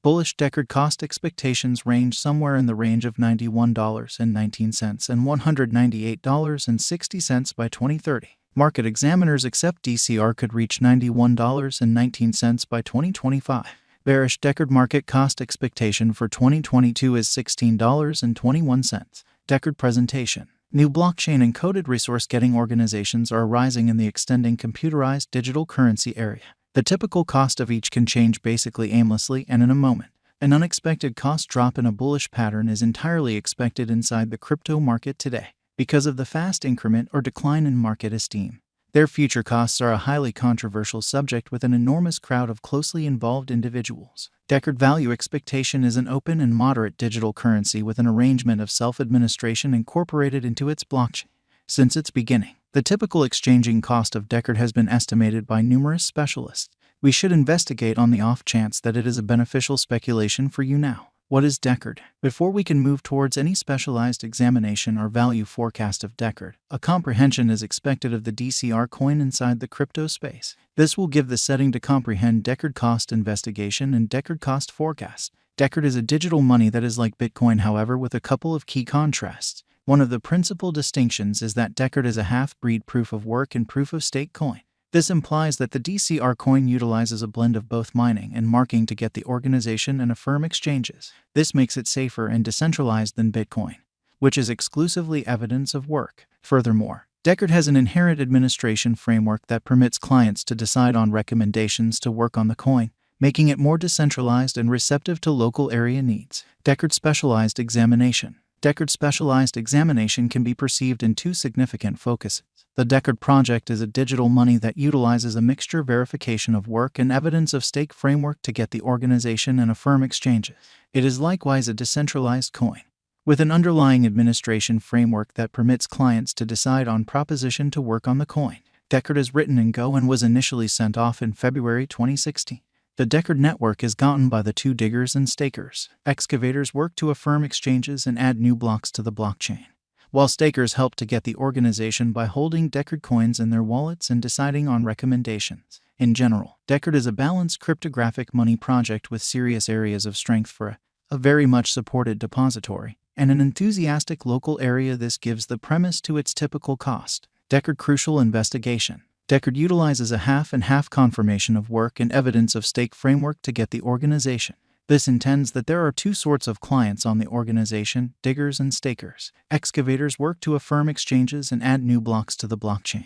Bullish Deckard cost expectations range somewhere in the range of $91.19 and $198.60 by 2030. Market examiners accept DCR could reach $91.19 by 2025. Bearish Deckard market cost expectation for 2022 is $16.21. Deckard presentation. New blockchain encoded resource-getting organizations are arising in the extending computerized digital currency area. The typical cost of each can change basically aimlessly and in a moment. An unexpected cost drop in a bullish pattern is entirely expected inside the crypto market today because of the fast increment or decline in market esteem. Their future costs are a highly controversial subject with an enormous crowd of closely involved individuals. Deckard value expectation is an open and moderate digital currency with an arrangement of self-administration incorporated into its blockchain. Since its beginning, the typical exchanging cost of Deckard has been estimated by numerous specialists. We should investigate on the off chance that it is a beneficial speculation for you now. What is Deckard? Before we can move towards any specialized examination or value forecast of Deckard, a comprehension is expected of the DCR coin inside the crypto space. This will give the setting to comprehend Deckard cost investigation and Deckard cost forecast. Deckard is a digital money that is like Bitcoin, however, with a couple of key contrasts. One of the principal distinctions is that Deckard is a half-breed proof-of-work and proof-of-stake coin. This implies that the DCR coin utilizes a blend of both mining and marking to get the organization and affirm exchanges. This makes it safer and decentralized than Bitcoin, which is exclusively evidence of work. Furthermore, Deckard has an inherent administration framework that permits clients to decide on recommendations to work on the coin, making it more decentralized and receptive to local area needs. Deckard specialized examination. Deckard specialized examination can be perceived in two significant focuses. The Deckard Project is a digital money that utilizes a mixture verification of work and evidence of stake framework to get the organization and affirm exchanges. It is likewise a decentralized coin, with an underlying administration framework that permits clients to decide on proposition to work on the coin. Deckard is written in Go and was initially sent off in February 2016. The Deckard network is gotten by the two diggers and stakers. Excavators work to affirm exchanges and add new blocks to the blockchain, while stakers help to get the organization by holding Deckard coins in their wallets and deciding on recommendations. In general, Deckard is a balanced cryptographic money project with serious areas of strength for a very much supported depository and an enthusiastic local area. This gives the premise to its typical cost. Deckard crucial investigation. Deckard utilizes a half-and-half confirmation of work and evidence of stake framework to get the organization. This intends that there are two sorts of clients on the organization, diggers and stakers. Excavators work to affirm exchanges and add new blocks to the blockchain,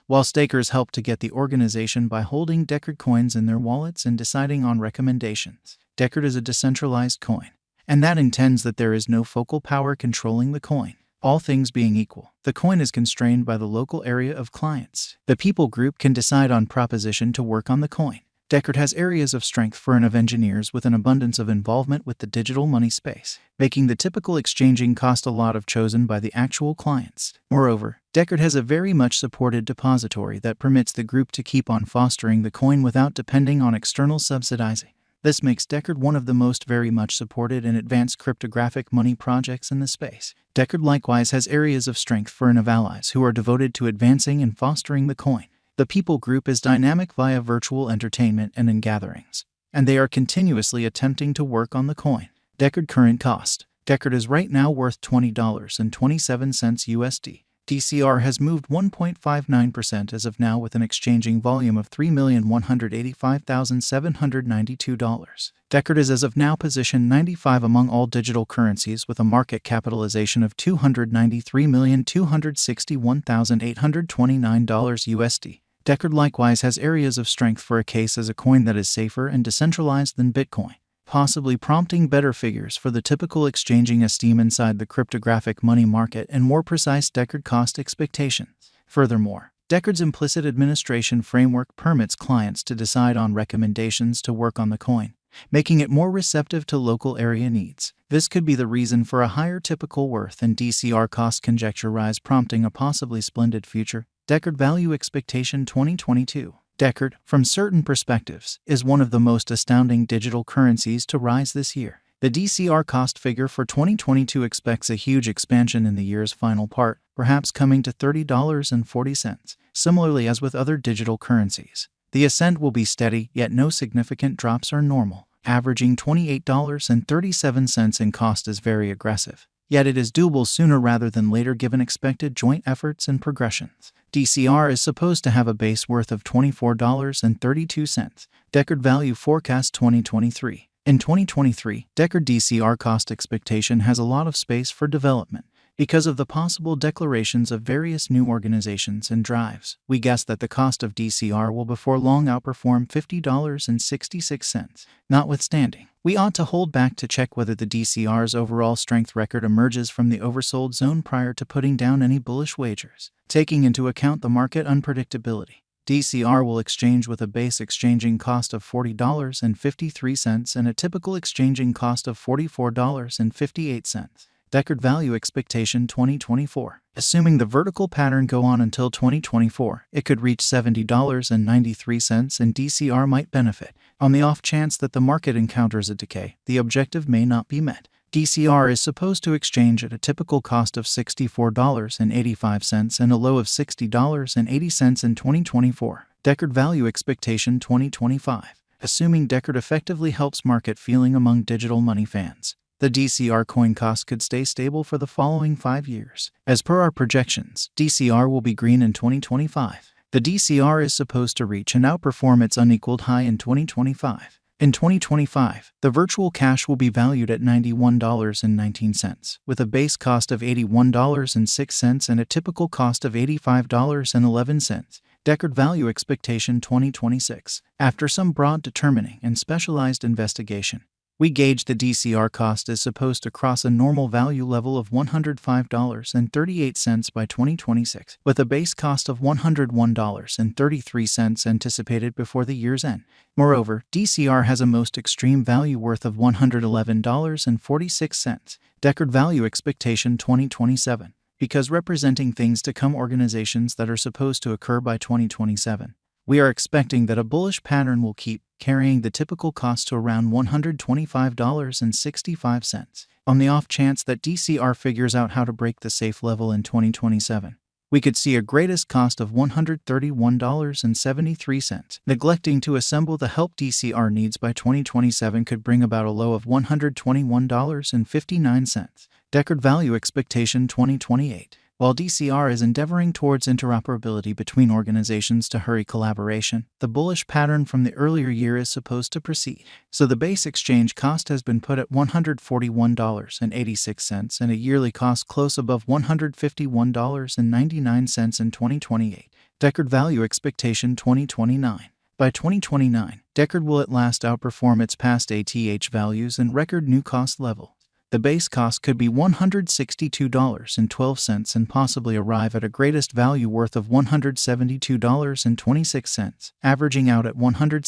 while stakers help to get the organization by holding Deckard coins in their wallets and deciding on recommendations. Deckard is a decentralized coin, and that intends that there is no focal power controlling the coin. All things being equal, the coin is constrained by the local area of clients. The people group can decide on proposition to work on the coin. Deckard has areas of strength for an of engineers with an abundance of involvement with the digital money space, making the typical exchanging cost a lot of chosen by the actual clients. Moreover, Deckard has a very much supported depository that permits the group to keep on fostering the coin without depending on external subsidizing. This makes Deckard one of the most very much supported and advanced cryptographic money projects in the space. Deckard likewise has areas of strength for an of allies who are devoted to advancing and fostering the coin. The people group is dynamic via virtual entertainment and in gatherings, and they are continuously attempting to work on the coin. Deckard current cost. Deckard is right now worth $20.27 USD. DCR has moved 1.59% as of now with an exchanging volume of $3,185,792. Deckard is as of now position 95 among all digital currencies with a market capitalization of $293,261,829 USD. Deckard likewise has areas of strength for a case as a coin that is safer and decentralized than Bitcoin, possibly prompting better figures for the typical exchanging esteem inside the cryptographic money market and more precise Deckard cost expectations. Furthermore, Deckard's implicit administration framework permits clients to decide on recommendations to work on the coin, making it more receptive to local area needs. This could be the reason for a higher typical worth and DCR cost conjecture rise, prompting a possibly splendid future. Deckard value expectation 2022. Deckard, from certain perspectives, is one of the most astounding digital currencies to rise this year. The DCR cost figure for 2022 expects a huge expansion in the year's final part, perhaps coming to $30.40. Similarly as with other digital currencies, the ascent will be steady, yet no significant drops are normal. averaging $28.37 in cost is very aggressive. Yet it is doable sooner rather than later given expected joint efforts and progressions. DCR is supposed to have a base worth of $24.32. Deckard Value Forecast 2023. In 2023, Deckard DCR cost expectation has a lot of space for development. Because of the possible declarations of various new organizations and drives, we guess that the cost of DCR will before long outperform $50.66. Notwithstanding, we ought to hold back to check whether the DCR's overall strength record emerges from the oversold zone prior to putting down any bullish wagers. Taking into account the market unpredictability, DCR will exchange with a base exchanging cost of $40.53 and a typical exchanging cost of $44.58. Deckard Value Expectation 2024. Assuming the vertical pattern go on until 2024, it could reach $70.93 and DCR might benefit. On the off chance that the market encounters a decay, the objective may not be met. DCR is supposed to exchange at a typical cost of $64.85 and a low of $60.80 in 2024. Deckard Value Expectation 2025. Assuming Deckard effectively helps market feeling among digital money fans, the DCR coin cost could stay stable for the following 5 years. As per our projections, DCR will be green in 2025. The DCR is supposed to reach and outperform its unequaled high in 2025. In 2025, the virtual cash will be valued at $91.19, with a base cost of $81.06 and a typical cost of $85.11. Deckard Value Expectation 2026. After some broad determining and specialized investigation, we gauge the DCR cost is supposed to cross a normal value level of $105.38 by 2026, with a base cost of $101.33 anticipated before the year's end. Moreover, DCR has a most extreme value worth of $111.46. Deckard Value Expectation 2027. Because representing things to come organizations that are supposed to occur by 2027, we are expecting that a bullish pattern will keep carrying the typical cost to around $125.65. On the off chance that DCR figures out how to break the safe level in 2027, we could see a greatest cost of $131.73. Neglecting to assemble the help DCR needs by 2027 could bring about a low of $121.59. Deckard Value Expectation 2028. While DCR is endeavoring towards interoperability between organizations to hurry collaboration, the bullish pattern from the earlier year is supposed to proceed. So the base exchange cost has been put at $141.86 and a yearly cost close above $151.99 in 2028. Deckard Value Expectation 2029. By 2029, Deckard will at last outperform its past ATH values and record new cost level. The base cost could be $162.12 and possibly arrive at a greatest value worth of $172.26, averaging out at $100.